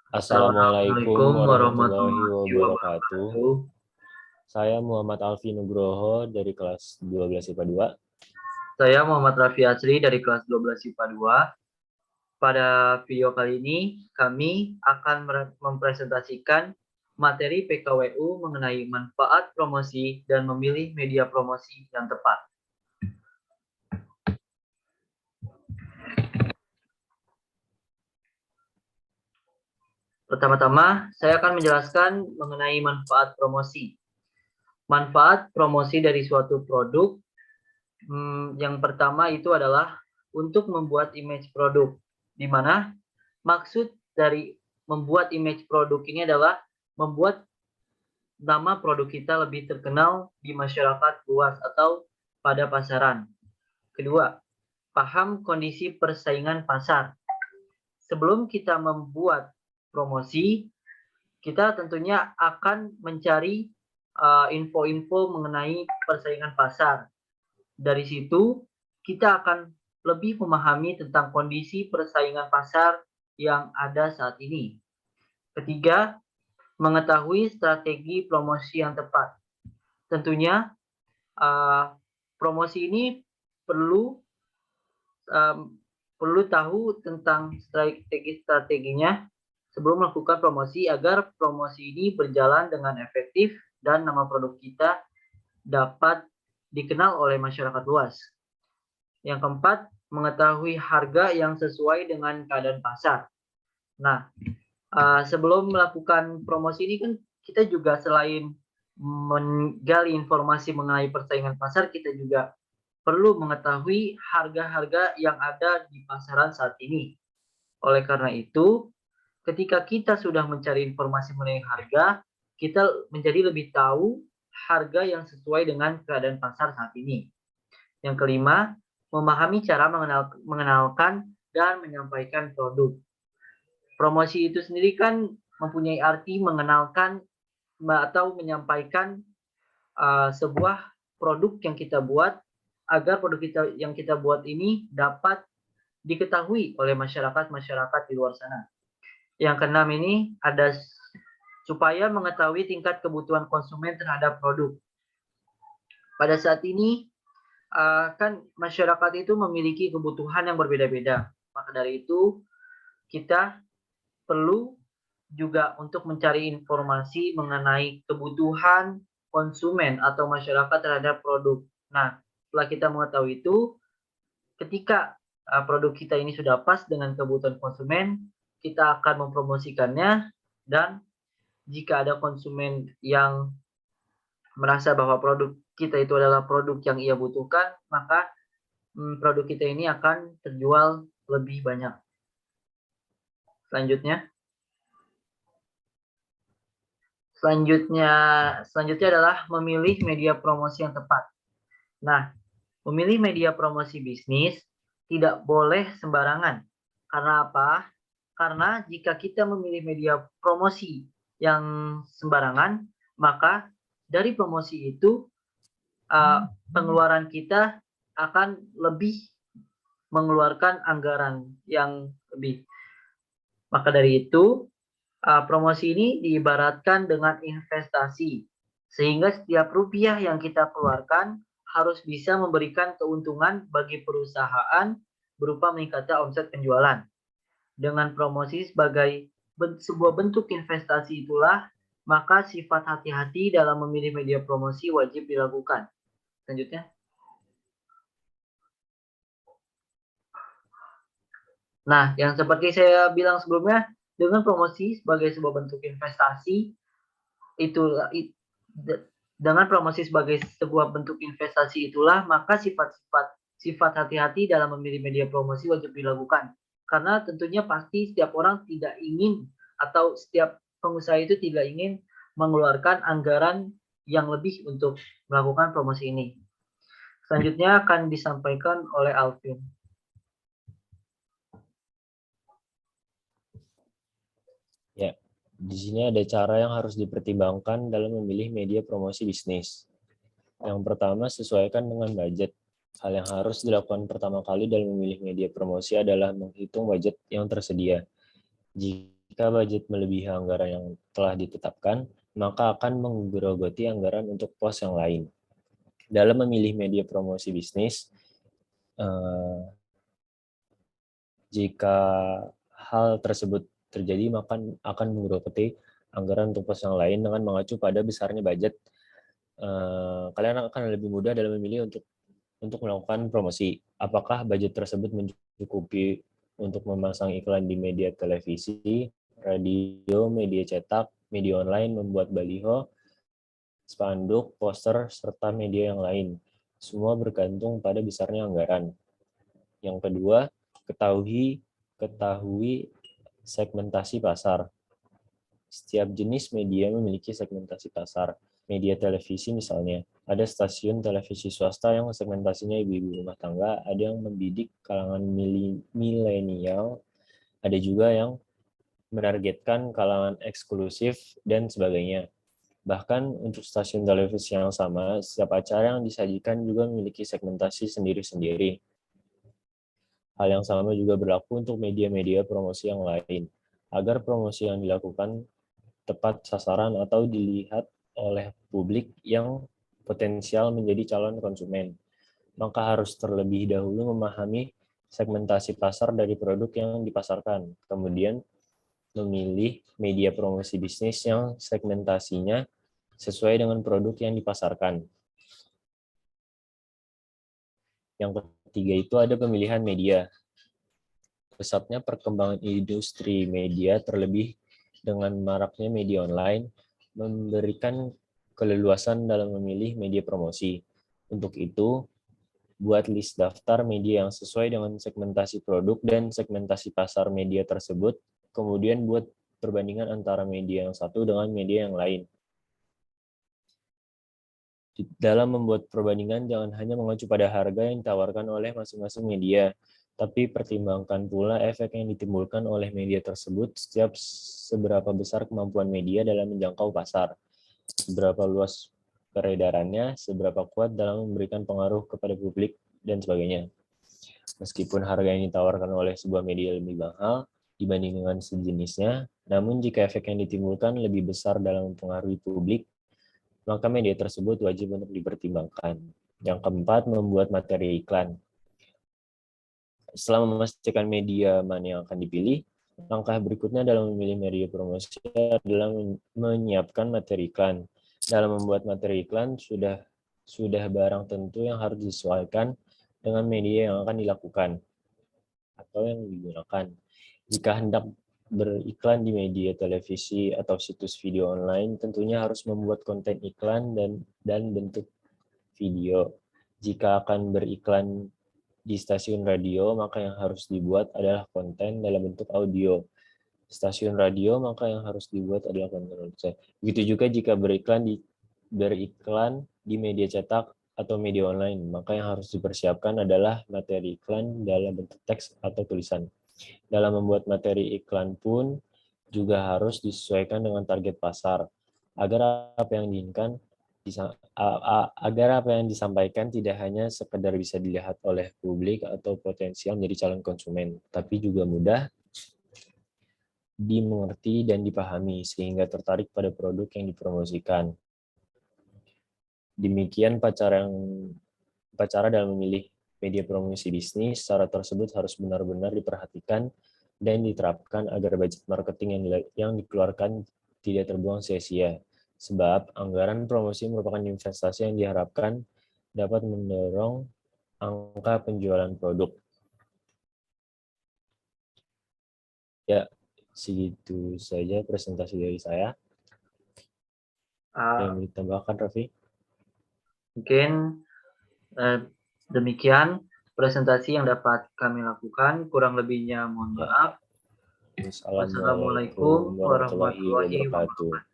Assalamualaikum Assalamualaikum warahmatullahi warahmatullahi wabarakatuh. wabarakatuh. Saya Muhammad Alfi Nugroho dari kelas 12 IPA 2. Saya Muhammad Raffi Asri dari kelas 12 IPA 2. Pada video kali ini, kami akan mempresentasikan materi PKWU mengenai manfaat promosi dan memilih media promosi yang tepat. Pertama-tama, saya akan menjelaskan mengenai manfaat promosi. Manfaat promosi dari suatu produk, yang pertama itu adalah untuk membuat image produk, di mana maksud dari membuat image produk ini adalah membuat nama produk kita lebih terkenal di masyarakat luas atau pada pasaran. Kedua, paham kondisi persaingan pasar. Sebelum kita membuat promosi, kita tentunya akan mencari info-info mengenai persaingan pasar. Dari situ, kita akan lebih memahami tentang kondisi persaingan pasar yang ada saat ini. Ketiga, mengetahui strategi promosi yang tepat. Tentunya, promosi ini perlu tahu tentang strategi-strateginya sebelum melakukan promosi agar promosi ini berjalan dengan efektif dan nama produk kita dapat dikenal oleh masyarakat luas. Yang keempat, mengetahui harga yang sesuai dengan keadaan pasar. Nah, sebelum melakukan promosi ini kan kita juga selain menggali informasi mengenai persaingan pasar, kita juga perlu mengetahui harga-harga yang ada di pasaran saat ini. Oleh karena itu, ketika kita sudah mencari informasi mengenai harga, kita menjadi lebih tahu harga yang sesuai dengan keadaan pasar saat ini. Yang kelima, memahami cara mengenalkan dan menyampaikan produk. Promosi itu sendiri kan mempunyai arti mengenalkan atau menyampaikan sebuah produk yang kita buat agar produk yang kita buat ini dapat diketahui oleh masyarakat di luar sana. Yang keenam ini ada supaya mengetahui tingkat kebutuhan konsumen terhadap produk. Pada saat ini kan masyarakat itu memiliki kebutuhan yang berbeda-beda. Maka dari itu kita perlu juga untuk mencari informasi mengenai kebutuhan konsumen atau masyarakat terhadap produk. Nah, setelah kita mengetahui itu, ketika produk kita ini sudah pas dengan kebutuhan konsumen, kita akan mempromosikannya, dan jika ada konsumen yang merasa bahwa produk kita itu adalah produk yang ia butuhkan, maka produk kita ini akan terjual lebih banyak. Selanjutnya adalah memilih media promosi yang tepat. Nah, memilih media promosi bisnis tidak boleh sembarangan. Karena apa? Karena jika kita memilih media promosi yang sembarangan, maka dari promosi itu pengeluaran kita akan lebih mengeluarkan anggaran yang lebih. Maka dari itu, promosi ini diibaratkan dengan investasi, sehingga setiap rupiah yang kita keluarkan harus bisa memberikan keuntungan bagi perusahaan berupa meningkatnya omset penjualan. Dengan promosi sebagai sebuah bentuk investasi itulah, maka sifat hati-hati dalam memilih media promosi wajib dilakukan. Selanjutnya. Nah, yang seperti saya bilang sebelumnya, dengan promosi sebagai sebuah bentuk investasi, dengan promosi sebagai sebuah bentuk investasi itulah, maka sifat hati-hati dalam memilih media promosi wajib dilakukan. Karena tentunya pasti setiap orang tidak ingin, atau setiap pengusaha itu tidak ingin mengeluarkan anggaran yang lebih untuk melakukan promosi ini. Selanjutnya akan disampaikan oleh Alvin. Ya, di sini ada cara yang harus dipertimbangkan dalam memilih media promosi bisnis. Yang pertama, sesuaikan dengan budget. Hal yang harus dilakukan pertama kali dalam memilih media promosi adalah menghitung budget yang tersedia. Jika Jika budget melebihi anggaran yang telah ditetapkan, maka akan menggerogoti anggaran untuk pos yang lain. Dalam memilih media promosi bisnis, jika hal tersebut terjadi, maka akan menggerogoti anggaran untuk pos yang lain dengan mengacu pada besarnya budget. Kalian akan lebih mudah dalam memilih untuk melakukan promosi. Apakah budget tersebut mencukupi untuk memasang iklan di media televisi, radio, media cetak, media online, membuat baliho, spanduk, poster, serta media yang lain. Semua bergantung pada besarnya anggaran. Yang kedua, ketahui segmentasi pasar. Setiap jenis media memiliki segmentasi pasar. Media televisi misalnya, ada stasiun televisi swasta yang segmentasinya ibu-ibu rumah tangga, ada yang mendidik kalangan milenial, ada juga yang menargetkan kalangan eksklusif, dan sebagainya. Bahkan untuk stasiun televisi yang sama, setiap acara yang disajikan juga memiliki segmentasi sendiri-sendiri. Hal yang sama juga berlaku untuk media-media promosi yang lain. Agar promosi yang dilakukan tepat sasaran atau dilihat oleh publik yang potensial menjadi calon konsumen, maka harus terlebih dahulu memahami segmentasi pasar dari produk yang dipasarkan, kemudian memilih media promosi bisnis yang segmentasinya sesuai dengan produk yang dipasarkan. Yang ketiga itu ada pemilihan media. Pesatnya perkembangan industri media, terlebih dengan maraknya media online, memberikan keleluasan dalam memilih media promosi. Untuk itu, buat list daftar media yang sesuai dengan segmentasi produk dan segmentasi pasar media tersebut, kemudian buat perbandingan antara media yang satu dengan media yang lain. Dalam membuat perbandingan, jangan hanya mengacu pada harga yang ditawarkan oleh masing-masing media, tapi pertimbangkan pula efek yang ditimbulkan oleh media tersebut setiap seberapa besar kemampuan media dalam menjangkau pasar, seberapa luas peredarannya, seberapa kuat dalam memberikan pengaruh kepada publik, dan sebagainya. Meskipun harga yang ditawarkan oleh sebuah media lebih mahal dibanding dengan sejenisnya, namun jika efek yang ditimbulkan lebih besar dalam mempengaruhi publik, maka media tersebut wajib untuk dipertimbangkan. Yang keempat, membuat materi iklan. Setelah memastikan media mana yang akan dipilih, langkah berikutnya dalam memilih media promosi adalah menyiapkan materi iklan. Dalam membuat materi iklan, sudah barang tentu yang harus disesuaikan dengan media yang akan dilakukan atau yang digunakan. Jika hendak beriklan di media televisi atau situs video online, tentunya harus membuat konten iklan dan bentuk video. Jika akan beriklan di stasiun radio, maka yang harus dibuat adalah konten dalam bentuk audio. Stasiun radio, maka yang harus dibuat adalah konten audio. Begitu juga jika beriklan di media cetak atau media online, maka yang harus dipersiapkan adalah materi iklan dalam bentuk teks atau tulisan. Dalam membuat materi iklan pun juga harus disesuaikan dengan target pasar, agar apa yang disampaikan tidak hanya sekedar bisa dilihat oleh publik atau potensial menjadi calon konsumen, tapi juga mudah dimengerti dan dipahami sehingga tertarik pada produk yang dipromosikan. Demikian upacara dalam memilih media promosi bisnis. Cara tersebut harus benar-benar diperhatikan dan diterapkan agar budget marketing yang dikeluarkan tidak terbuang sia-sia. Sebab anggaran promosi merupakan investasi yang diharapkan dapat mendorong angka penjualan produk. Ya, segitu saja presentasi dari saya. Yang ditambahkan, Raffi? Mungkin demikian presentasi yang dapat kami lakukan. Kurang lebihnya mohon maaf. Wassalamualaikum warahmatullahi wabarakatuh.